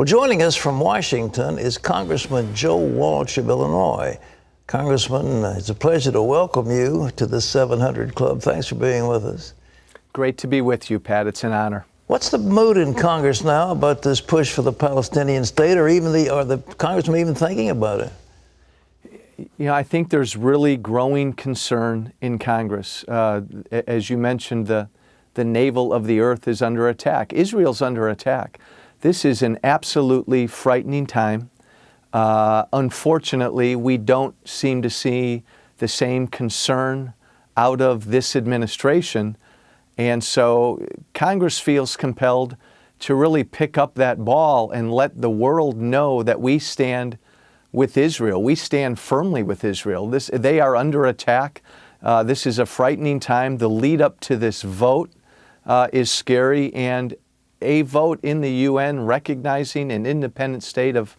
Well, joining us from Washington is Congressman Joe Walsh of Illinois. Congressman, it's a pleasure to welcome you to the 700 Club. Thanks for being with us. Great to be with you, Pat. It's an honor. What's the mood in Congress now about this push for the Palestinian state, or the congressman even thinking about it? You know, I think there's really growing concern in Congress. As you mentioned, the navel of the earth is under attack. Israel's under attack. This is an absolutely frightening time. Unfortunately, we don't seem to see the same concern out of this administration. And so Congress feels compelled to really pick up that ball and let the world know that we stand with Israel. We stand firmly with Israel. They are under attack. This is a frightening time. The lead up to this vote is scary, and a vote in the UN recognizing an independent state of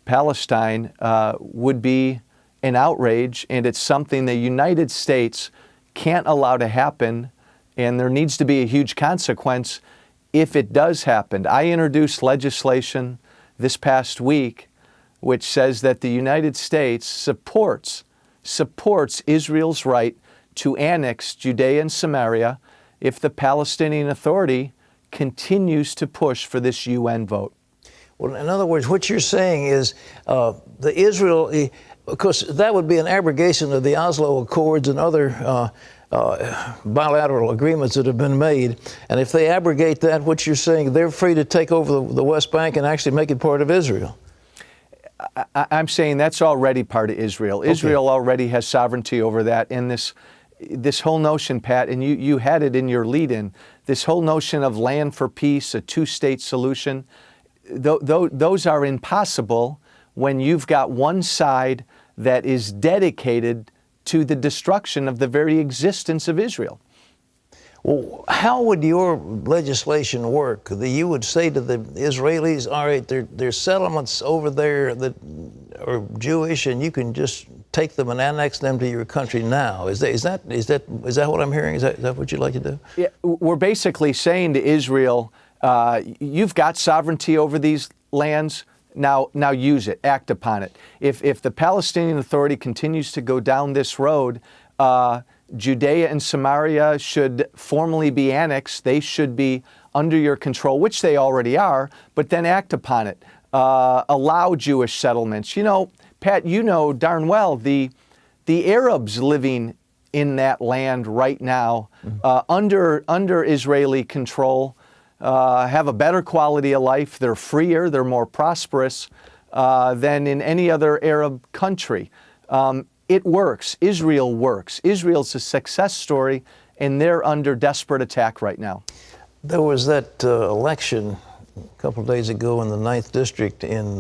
Palestine would be an outrage, and it's something the United States can't allow to happen, and there needs to be a huge consequence if it does happen. I introduced legislation this past week which says that the United States supports Israel's right to annex Judea and Samaria if the Palestinian Authority continues to push for this UN vote. Well, in other words, what you're saying is the Israel, of course, that would be an abrogation of the Oslo Accords and other bilateral agreements that have been made. And if they abrogate that, what you're saying, they're free to take over the West Bank and actually make it part of Israel. I'm saying that's already part of Israel. Okay. Israel already has sovereignty over that. And this whole notion, Pat, and you had it in your lead-in, this whole notion of land for peace, a two-state solution, those are impossible when you've got one side that is dedicated to the destruction of the very existence of Israel. Well, how would your legislation work? You would say to the Israelis, all right, there's settlements over there that are Jewish, and you can just take them and annex them to your country now. Is that what I'm hearing? Is that what you'd like to do? Yeah, we're basically saying to Israel, you've got sovereignty over these lands. Now use it, act upon it. If the Palestinian Authority continues to go down this road, Judea and Samaria should formally be annexed. They should be under your control, which they already are, but then act upon it. Allow Jewish settlements. You know, Pat, you know darn well the Arabs living in that land right now, under Israeli control, have a better quality of life. They're freer, they're more prosperous than in any other Arab country. It works. Israel works. Israel's a success story, and they're under desperate attack right now. There was that election a couple of days ago in the 9th District in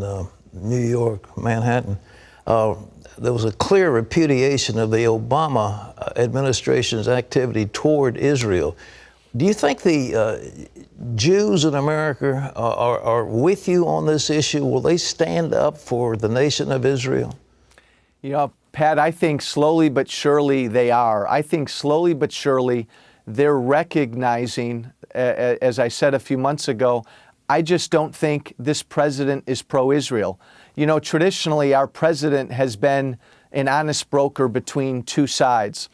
New York, Manhattan. There was a clear repudiation of the Obama administration's activity toward Israel. Do you think the Jews in America are with you on this issue? Will they stand up for the nation of Israel? You know, Pat, I think slowly but surely they are. I think slowly but surely they're recognizing, as I said a few months ago, I just don't think this president is pro-Israel. You know, traditionally our president has been an honest broker between two sides.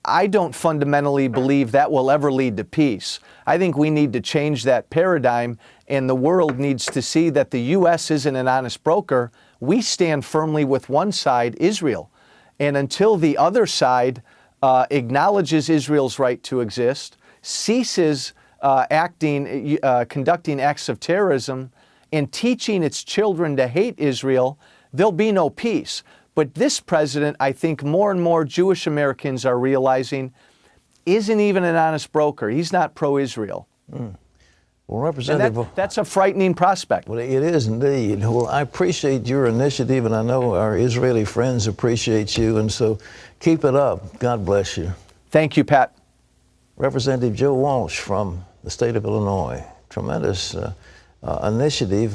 I don't fundamentally believe that will ever lead to peace. I think we need to change that paradigm, and the world needs to see that the U.S. isn't an honest broker. We stand firmly with one side, Israel. And until the other side acknowledges Israel's right to exist, ceases conducting acts of terrorism, and teaching its children to hate Israel, there'll be no peace. But this president, I think more and more Jewish Americans are realizing, isn't even an honest broker. He's not pro-Israel. Well, Representative, that's a frightening prospect. Well, it is indeed. Well, I appreciate your initiative, and I know our Israeli friends appreciate you, and so keep it up. God bless you. Thank you, Pat. Representative Joe Walsh from the state of Illinois. Tremendous initiative